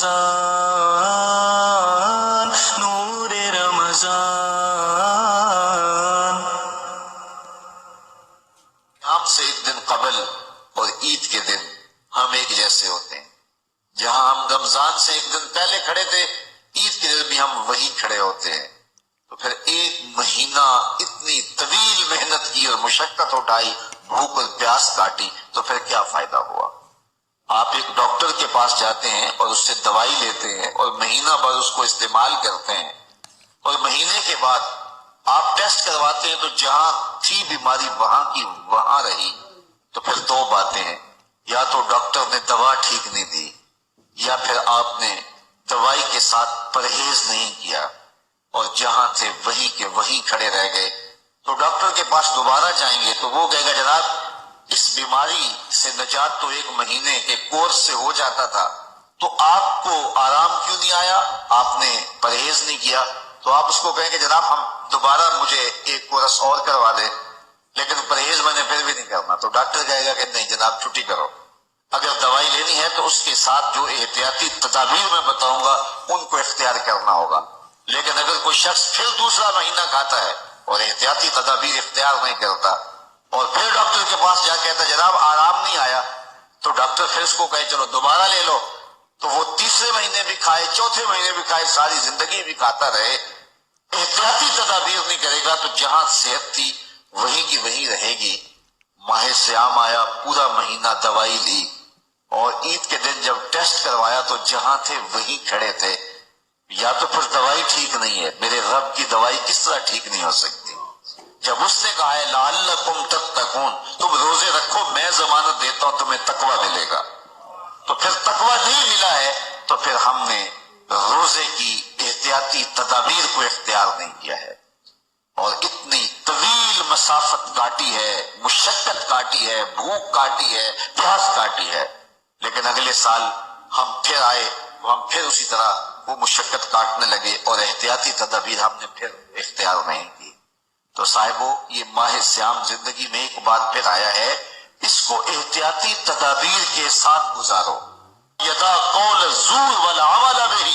رمضان نور رمضان۔ ہم سے ایک دن قبل اور عید کے دن ہم ایک جیسے ہوتے ہیں۔ جہاں ہم رمضان سے ایک دن پہلے کھڑے تھے، عید کے دن بھی ہم وہی کھڑے ہوتے ہیں۔ تو پھر ایک مہینہ اتنی طویل محنت کی اور مشقت اٹھائی، بھوک اور پیاس کاٹی، تو پھر کیا فائدہ ہوا؟ آپ ایک ڈاکٹر کے پاس جاتے ہیں اور اس سے دوائی لیتے ہیں اور مہینہ بھر اس کو استعمال کرتے ہیں، اور مہینے کے بعد آپ ٹیسٹ کرواتے ہیں تو جہاں تھی بیماری وہاں کی وہاں رہی۔ تو پھر دو باتیں ہیں، یا تو ڈاکٹر نے دوا ٹھیک نہیں دی، یا پھر آپ نے دوائی کے ساتھ پرہیز نہیں کیا اور جہاں تھے وہی کے وہی کھڑے رہ گئے۔ تو ڈاکٹر کے پاس دوبارہ جائیں گے تو وہ کہے گا جناب اس بیماری سے نجات تو ایک مہینے کے کورس سے ہو جاتا تھا، تو آپ کو آرام کیوں نہیں آیا؟ آپ نے پرہیز نہیں کیا۔ تو آپ اس کو کہیں گے جناب ہم دوبارہ مجھے ایک کورس اور کروا دیں، لیکن پرہیز میں نے پھر بھی نہیں کرنا۔ تو ڈاکٹر کہے گا کہ نہیں جناب چھٹی کرو۔ اگر دوائی لینی ہے تو اس کے ساتھ جو احتیاطی تدابیر میں بتاؤں گا ان کو اختیار کرنا ہوگا۔ لیکن اگر کوئی شخص پھر دوسرا مہینہ کھاتا ہے اور احتیاطی تدابیر اختیار نہیں کرتا اور پھر ڈاکٹر کے پاس جا کہتا ہے جناب آرام نہیں آیا، تو ڈاکٹر پھر اس کو کہے چلو دوبارہ لے لو، تو وہ تیسرے مہینے بھی کھائے، چوتھے مہینے بھی کھائے، ساری زندگی بھی کھاتا رہے، احتیاطی تدابیر نہیں کرے گا تو جہاں صحت تھی وہی کی وہی رہے گی۔ ماہ سیام آیا، پورا مہینہ دوائی لی، اور عید کے دن جب ٹیسٹ کروایا تو جہاں تھے وہی کھڑے تھے۔ یا تو پھر دوائی ٹھیک نہیں ہے، میرے رب کی دوائی کس طرح ٹھیک نہیں ہو سکتی؟ جب اس نے کہا ہے لعلکم تتقون، تم روزے رکھو میں ضمانت دیتا ہوں تمہیں تقوی ملے گا، تو پھر تقوی نہیں ملا ہے تو پھر ہم نے روزے کی احتیاطی تدابیر کو اختیار نہیں کیا ہے، اور اتنی طویل مسافت کاٹی ہے، مشقت کاٹی ہے، بھوک کاٹی ہے، پیاس کاٹی ہے، لیکن اگلے سال ہم پھر آئے تو ہم پھر اسی طرح وہ مشقت کاٹنے لگے اور احتیاطی تدابیر ہم نے پھر اختیار نہیں کی۔ تو صاحبو یہ ماہ سیام زندگی میں ایک بار پھر آیا ہے، اس کو احتیاطی تدابیر کے ساتھ گزارو۔ یدا قول الزور والعمل بہ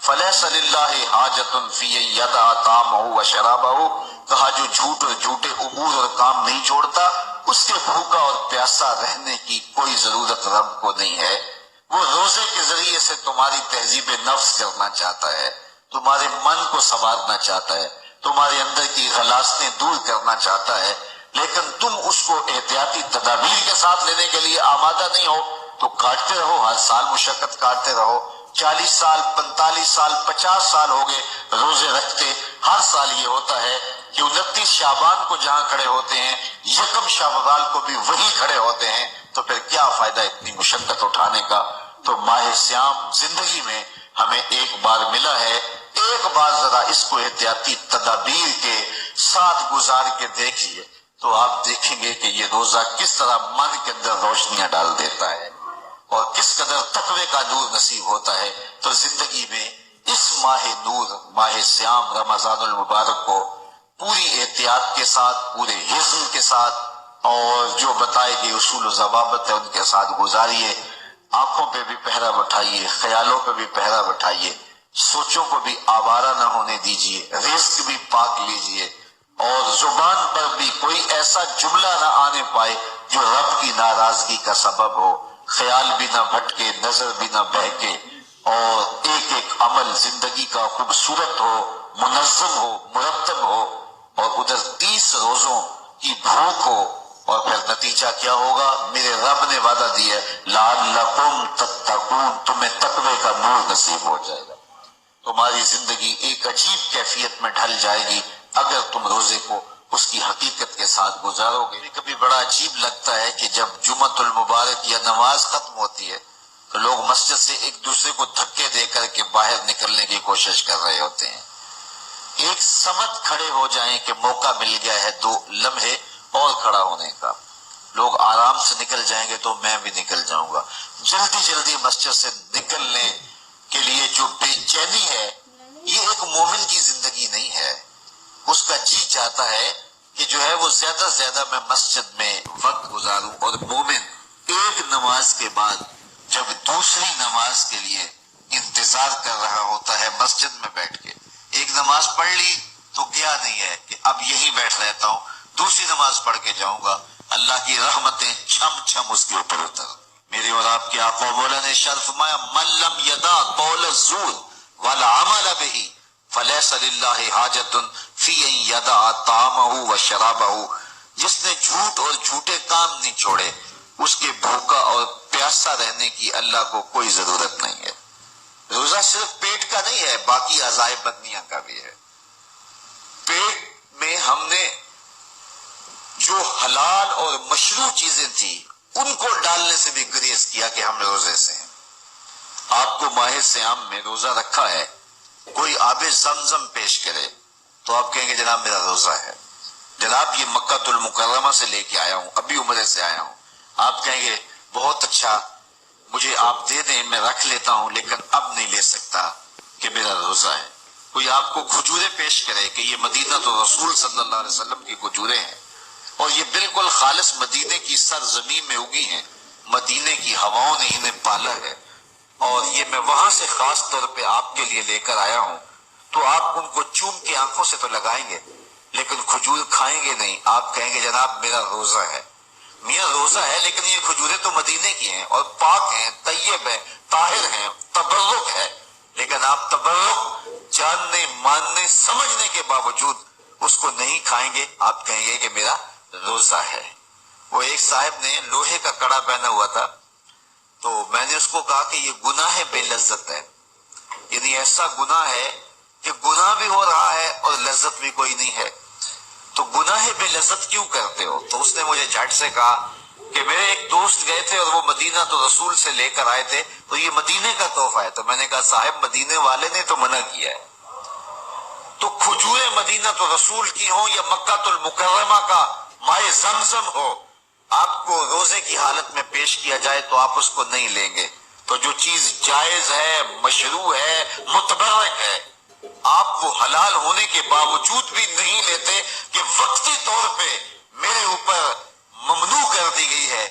فلیس للہ حاجۃ فی ان یدع طعامہ وشرابہ، کہا جو جھوٹ اور جھوٹے امور اور کام نہیں چھوڑتا اس کے بھوکا اور پیاسا رہنے کی کوئی ضرورت رب کو نہیں ہے۔ وہ روزے کے ذریعے سے تمہاری تہذیب نفس کرنا چاہتا ہے، تمہارے من کو سنوارنا چاہتا ہے، تمہارے اندر کی غلاظتیں دور کرنا چاہتا ہے، لیکن تم اس کو احتیاطی تدابیر کے ساتھ لینے کے لیے آمادہ نہیں ہو تو کاٹتے رہو، ہر سال مشقت کاٹتے رہو۔ 40 سال 45 سال 50 سال ہو گئے روزے رکھتے، ہر سال یہ ہوتا ہے کہ 29 شعبان کو جہاں کھڑے ہوتے ہیں 1 شوال کو بھی وہی کھڑے ہوتے ہیں، تو پھر کیا فائدہ اتنی مشقت اٹھانے کا؟ تو ماہ سیام زندگی میں ہمیں ایک بار ملا ہے، ایک بار ذرا اس کو احتیاطی تدابیر کے ساتھ گزار کے دیکھیے تو آپ دیکھیں گے کہ یہ روزہ کس طرح من کے اندر روشنیاں ڈال دیتا ہے اور کس قدر تقوی کا نور نصیب ہوتا ہے۔ تو زندگی میں اس ماہ نور، ماہ سیام رمضان المبارک کو پوری احتیاط کے ساتھ، پورے حزم کے ساتھ، اور جو بتائے گئے اصول و ضوابط ہے ان کے ساتھ گزاریے۔ آنکھوں پہ بھی پہرا بٹھائیے، خیالوں پہ بھی پہرا بٹھائیے، سوچوں کو بھی آوارہ نہ ہونے دیجیے، رزق بھی پاک لیجیے، اور زبان پر بھی کوئی ایسا جملہ نہ آنے پائے جو رب کی ناراضگی کا سبب ہو، خیال بھی نہ بھٹکے، نظر بھی نہ بہکے، اور ایک ایک عمل زندگی کا خوبصورت ہو، منظم ہو، مرتب ہو، اور ادھر 30 روزوں کی بھوک ہو، اور پھر نتیجہ کیا ہوگا؟ میرے رب نے وعدہ دیا ہے لعلکم تتقون، تمہیں تقوی کا نور نصیب ہو جائے گا، تمہاری زندگی ایک عجیب کیفیت میں ڈھل جائے گی اگر تم روزے کو اس کی حقیقت کے ساتھ گزارو گے۔ کبھی بڑا عجیب لگتا ہے کہ جب جمعۃ المبارک یا نماز ختم ہوتی ہے تو لوگ مسجد سے ایک دوسرے کو دھکے دے کر کے باہر نکلنے کی کوشش کر رہے ہوتے ہیں، ایک سمت کھڑے ہو جائیں کہ موقع مل گیا ہے 2 لمحے اور کھڑا ہونے کا، لوگ آرام سے نکل جائیں گے تو میں بھی نکل جاؤں گا۔ جلدی جلدی مسجد سے نکلنے کے لیے جو بے چینی ہے، یہ ایک مومن کی زندگی نہیں ہے۔ اس کا جی چاہتا ہے کہ جو ہے وہ زیادہ سے زیادہ میں مسجد میں وقت گزاروں، اور مومن ایک نماز کے بعد جب دوسری نماز کے لیے انتظار کر رہا ہوتا ہے مسجد میں بیٹھ کے. ایک نماز پڑھ لی تو گیا نہیں ہے کہ اب یہیں بیٹھ رہتا ہوں, دوسری نماز پڑھ کے جاؤں گا, اللہ کی رحمتیں چھم چھم اس کے اوپر اتر. میرے اور آپ کے آقا مولا نے ارشاد فرمایا من لم یدع قول الزور والعمل به فلیس للہ حاجۃ فی ان یدع طعامہ وشرابہ. جس نے جھوٹ اور جھوٹے کام نہیں چھوڑے, اس کے بھوکا اور پیاسا رہنے کی اللہ کو کوئی ضرورت نہیں ہے. روزہ صرف پیٹ کا نہیں ہے, باقی اعضائے بدنیاں کا بھی ہے. پیٹ میں ہم نے جو حلال اور مشروع چیزیں تھی ان کو ڈالنے سے بھی گریز کیا کہ ہم روزے سے ہیں. آپ کو ماہ صیام میں روزہ رکھا ہے, کوئی آب زمزم پیش کرے تو آپ کہیں گے جناب میرا روزہ ہے. جناب یہ مکہ المکرمہ سے لے کے آیا ہوں, ابھی عمرے سے آیا ہوں. آپ کہیں گے بہت اچھا, مجھے آپ دے دیں میں رکھ لیتا ہوں, لیکن اب نہیں لے سکتا کہ میرا روزہ ہے. کوئی آپ کو کھجورے پیش کرے کہ یہ مدینہ تو رسول صلی اللہ علیہ وسلم کی کھجورے ہیں اور یہ بالکل خالص مدینے کی سرزمین میں اگی ہیں, مدینے کی ہواؤں نے انہیں پالا ہے اور یہ میں وہاں سے خاص طور پہ آپ کے لیے لے کر آیا ہوں, تو آپ ان کو چوم کے آنکھوں سے تو لگائیں گے لیکن کھجور کھائیں گے نہیں. آپ کہیں گے جناب میرا روزہ ہے. میاں روزہ ہے لیکن یہ کھجوریں تو مدینے کی ہیں اور پاک ہیں, طیب ہیں, طاہر ہیں, تبرک ہے, لیکن آپ تبرک جاننے ماننے سمجھنے کے باوجود اس کو نہیں کھائیں گے. آپ کہیں گے کہ میرا روزہ ہے. وہ ایک صاحب نے لوہے کا کڑا پہنا ہوا تھا, تو میں نے اس کو کہا کہ یہ گناہ بے لذت ہے, یعنی ایسا گناہ ہے کہ گناہ بھی ہو رہا ہے اور لذت بھی کوئی نہیں ہے, تو گناہ بے لذت کیوں کرتے ہو؟ تو اس نے مجھے جھٹ سے کہا کہ میرے ایک دوست گئے تھے اور وہ مدینہ تو رسول سے لے کر آئے تھے, تو یہ مدینے کا تحفہ ہے. تو میں نے کہا صاحب مدینے والے نے تو منع کیا ہے, تو کھجوریں مدینہ تو رسول کی ہوں یا مکہ المکرمہ کا مائے زمزم ہو, آپ کو روزے کی حالت میں پیش کیا جائے تو آپ اس کو نہیں لیں گے. تو جو چیز جائز ہے, مشروع ہے, متبرک ہے, آپ وہ حلال ہونے کے باوجود بھی نہیں لیتے کہ وقتی طور پہ میرے اوپر ممنوع کر دی گئی ہے,